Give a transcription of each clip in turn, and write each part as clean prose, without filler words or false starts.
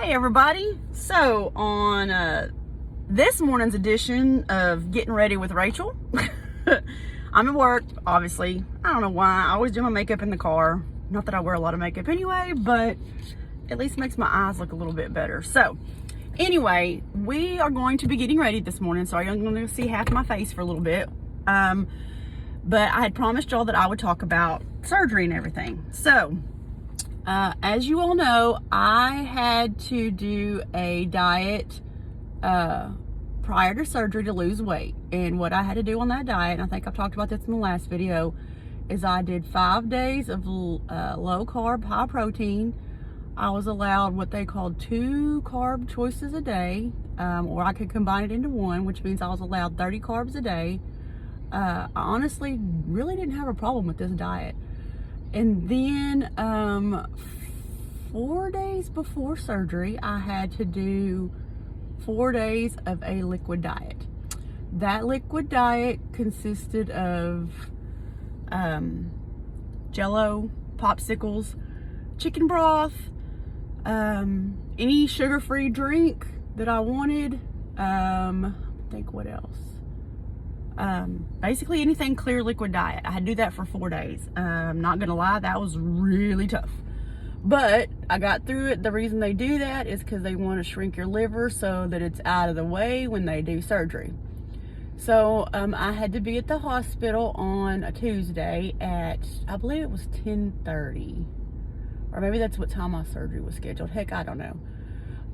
Hi everybody. So on this morning's edition of Getting Ready with Rachel, I'm at work, obviously. I don't know why. I always do my makeup in the car. Not that I wear a lot of makeup anyway, but at least makes my eyes look a little bit better. So anyway, we are going to be getting ready this morning. So you're going to see half my face for a little bit. But I had promised y'all that I would talk about surgery and everything. So as you all know, I had to do a diet prior to surgery to lose weight. And what I had to do on that diet, and I think I've talked about this in the last video, is I did 5 days of low carb, high protein. I was allowed what they called 2 carb choices a day, or I could combine it into one, which means I was allowed 30 carbs a day. I honestly really didn't have a problem with this diet. And then 4 days before surgery, I had to do 4 days of a liquid diet. That liquid diet consisted of Jello, popsicles, chicken broth, any sugar-free drink that I wanted. I think what else? Basically anything clear liquid diet. I had to do that for 4 days. I'm not gonna lie, that was really tough, but I got through it. The reason they do that is because they want to shrink your liver so that it's out of the way when they do surgery. So I had to be at the hospital on a Tuesday at, I believe it was 10:30, or maybe that's what time my surgery was scheduled. Heck, I don't know.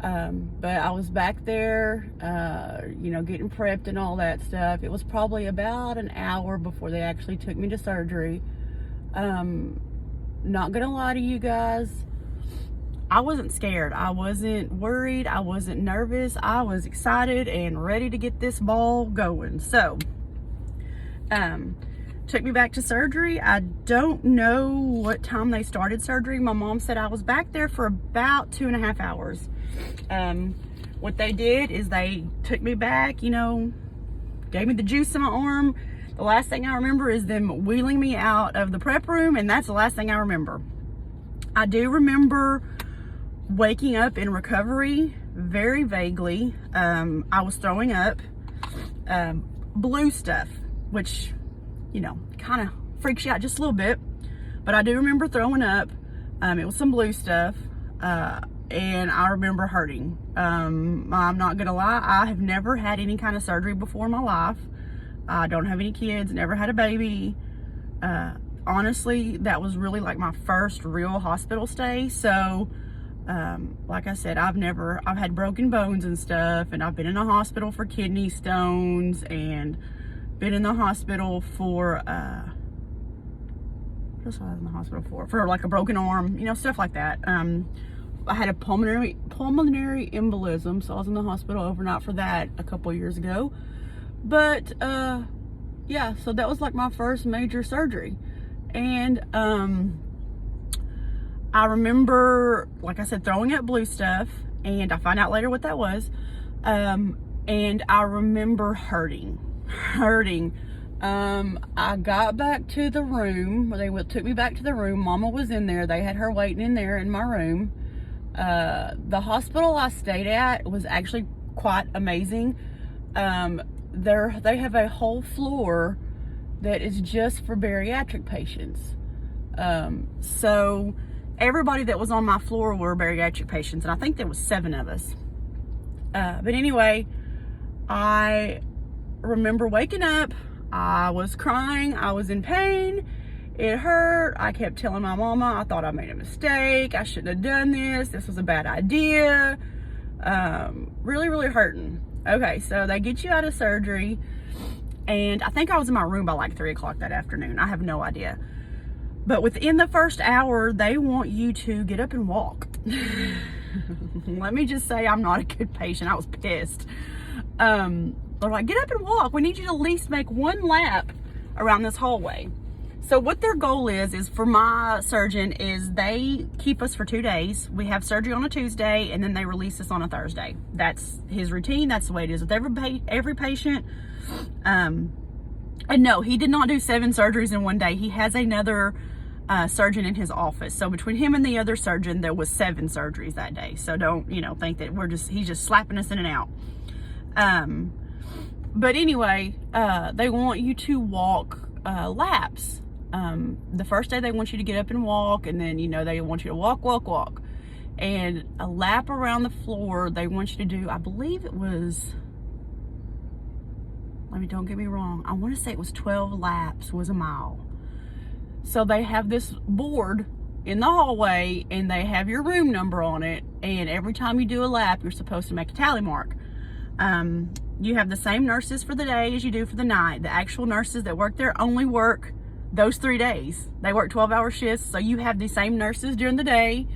But I was back there, getting prepped and all that stuff. It was probably about an hour before they actually took me to surgery. Not gonna lie to you guys, I wasn't scared. I wasn't worried. I wasn't nervous. I was excited and ready to get this ball going. So, took me back to surgery. I don't know what time they started surgery. My mom said I was back there for about 2.5 hours. What they did is they took me back, gave me the juice in my arm. The last thing I remember is them wheeling me out of the prep room, and that's the last thing I remember. I do remember waking up in recovery very vaguely. I was throwing up blue stuff, which, kind of freaks you out just a little bit. But I do remember throwing up. It was some blue stuff. And I remember hurting. I'm not gonna lie, I have never had any kind of surgery before in my life. I don't have any kids, never had a baby. Honestly, that was really like my first real hospital stay. So, like I said, I've had broken bones and stuff, and I've been in the hospital for kidney stones, and been in the hospital for, what else was I in the hospital for? For like a broken arm, stuff like that. I had a pulmonary embolism, so I was in the hospital overnight for that a couple years ago. But yeah, so that was like my first major surgery. And I remember, like I said, throwing up blue stuff, and I found out later what that was. And I remember hurting. I got back to the room, they took me back to the room. Mama was in there. They had her waiting in there in my room. The hospital I stayed at was actually quite amazing. They have a whole floor that is just for bariatric patients. So everybody that was on my floor were bariatric patients, and I think there was 7 of us. But anyway, I remember waking up. I was crying. I was in pain. It hurt. I kept telling my mama I thought I made a mistake. I shouldn't have done this. This was a bad idea. Really, really hurting. Okay, so they get you out of surgery, and I think I was in my room by like 3 o'clock that afternoon. I have no idea. But within the first hour, they want you to get up and walk. Let me just say, I'm not a good patient. I was pissed. They're like, get up and walk. We need you to at least make 1 lap around this hallway. So what their goal is for my surgeon, is they keep us for 2 days. We have surgery on a Tuesday, and then they release us on a Thursday. That's his routine. That's the way it is with every patient. And no, he did not do 7 surgeries in 1 day. He has another surgeon in his office. So between him and the other surgeon, there was 7 surgeries that day. So don't, think that he's just slapping us in and out. But anyway, they want you to walk laps. The first day they want you to get up and walk, and then, they want you to walk. And a lap around the floor, they want you to do, I believe it was, don't get me wrong, I want to say it was 12 laps was a mile. So they have this board in the hallway, and they have your room number on it, and every time you do a lap, you're supposed to make a tally mark. You have the same nurses for the day as you do for the night. The actual nurses that work there only work those 3 days. They work 12-hour shifts, so you have the same nurses during the day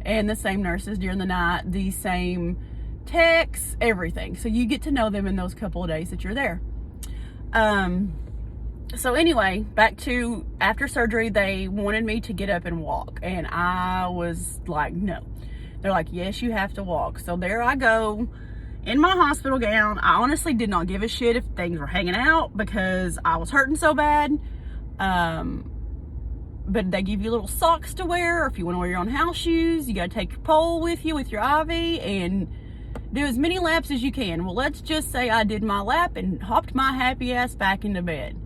and the same nurses during the night, the same techs, everything. So you get to know them in those couple of days that you're there. So anyway, back to after surgery, they wanted me to get up and walk, and I was like, no. They're like, yes, you have to walk. So there I go in my hospital gown. I honestly did not give a shit if things were hanging out because I was hurting so bad. But they give you little socks to wear, or if you want to wear your own house shoes, you got to take your pole with you with your IV and do as many laps as you can. Well, let's just say I did my lap and hopped my happy ass back into bed.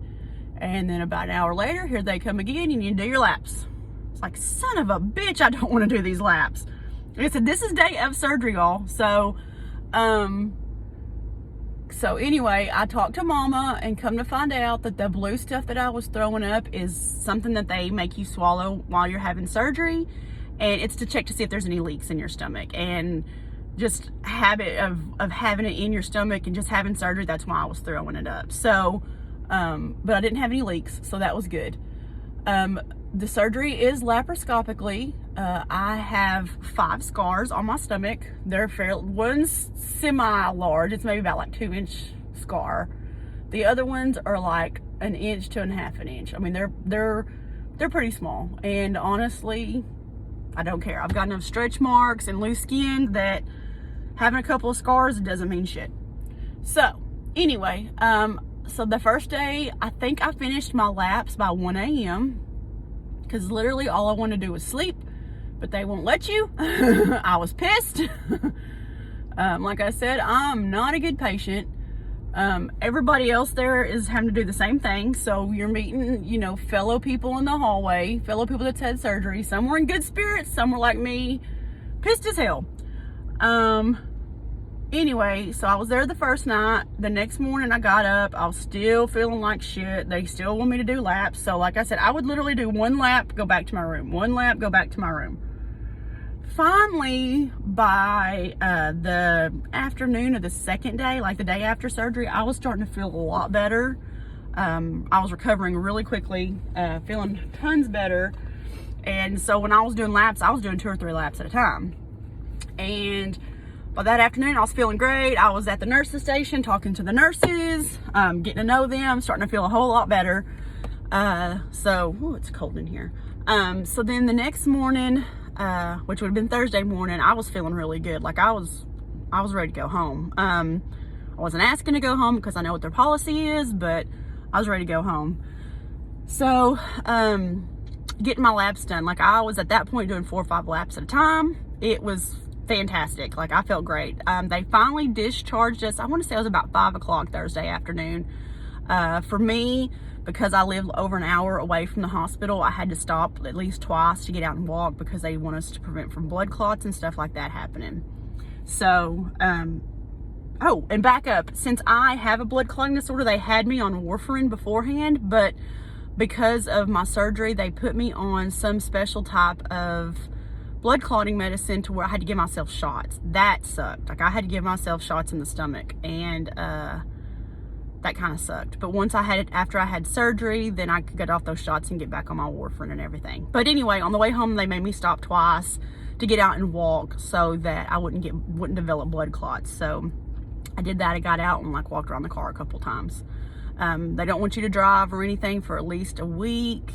And then about an hour later, here they come again, and you do your laps. It's like, son of a bitch, I don't want to do these laps. Like I said, this is day of surgery, y'all. So anyway, I talked to Mama, and come to find out that the blue stuff that I was throwing up is something that they make you swallow while you're having surgery. And it's to check to see if there's any leaks in your stomach. And just habit of having it in your stomach and just having surgery, that's why I was throwing it up. So, but I didn't have any leaks, so that was good. The surgery is laparoscopically. I have 5 scars on my stomach. They're one's semi-large. It's maybe about like 2-inch scar. The other ones are like 1 inch to 1/2 inch. I mean, they're pretty small. And honestly, I don't care. I've got enough stretch marks and loose skin that having a couple of scars doesn't mean shit. So anyway, so the first day, I think I finished my laps by 1 a.m. because literally all I want to do was sleep, but they won't let you. I was pissed. Like I said, I'm not a good patient. Everybody else there is having to do the same thing. So you're meeting, fellow people in the hallway, fellow people that's had surgery. Some were in good spirits, some were like me, pissed as hell. Anyway, so I was there the first night. The next morning I got up, I was still feeling like shit. They still want me to do laps. So like I said, I would literally do 1 lap, go back to my room. 1 lap, go back to my room. Finally, by the afternoon of the second day, like the day after surgery, I was starting to feel a lot better. I was recovering really quickly, feeling tons better. And so when I was doing laps, I was doing 2 or 3 laps at a time. And by that afternoon, I was feeling great. I was at the nurse's station talking to the nurses, getting to know them, starting to feel a whole lot better. It's cold in here. So then the next morning, which would have been Thursday morning, I was feeling really good. Like I was ready to go home. I wasn't asking to go home because I know what their policy is, but I was ready to go home. So, getting my laps done. Like I was at that point doing 4 or 5 laps at a time. It was fantastic. Like I felt great. They finally discharged us. I want to say it was about 5 o'clock Thursday afternoon. For me, because I live over an hour away from the hospital, I had to stop at least twice to get out and walk because they want us to prevent from blood clots and stuff like that happening. So, oh, and back up. Since I have a blood clotting disorder, they had me on warfarin beforehand, but because of my surgery, they put me on some special type of blood clotting medicine to where I had to give myself shots. That sucked. Like I had to give myself shots in the stomach, and that kind of sucked. But after I had surgery, then I could get off those shots and get back on my warfarin and everything. But anyway, on the way home, they made me stop twice to get out and walk so that I wouldn't develop blood clots. So I did that. I got out and walked around the car a couple times. They don't want you to drive or anything for at least a week.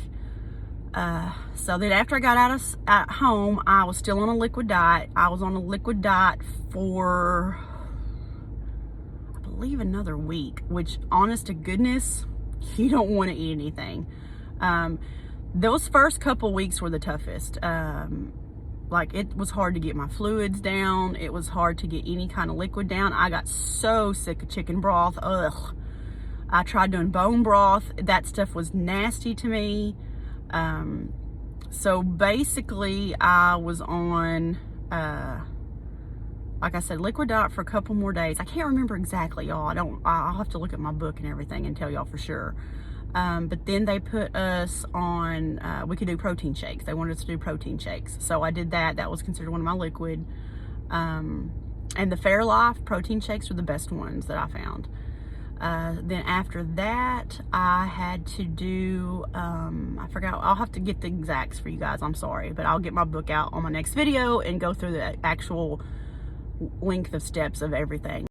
So then after I got at home, I was still on a liquid diet. I was on a liquid diet for, I believe, another week, which honest to goodness, you don't want to eat anything. those first couple weeks were the toughest. Like, it was hard to get my fluids down. It was hard to get any kind of liquid down. I got so sick of chicken broth. Ugh. I tried doing bone broth. That stuff was nasty to me. So basically I was on, like I said, liquid diet for a couple more days. I can't remember exactly, y'all. I'll have to look at my book and everything and tell y'all for sure. But then they put us on, we could do protein shakes. They wanted us to do protein shakes. So I did that. That was considered one of my liquid. And the Fairlife protein shakes were the best ones that I found. Then after that, I had to do, I forgot, I'll have to get the exacts for you guys. I'm sorry, but I'll get my book out on my next video and go through the actual length of steps of everything.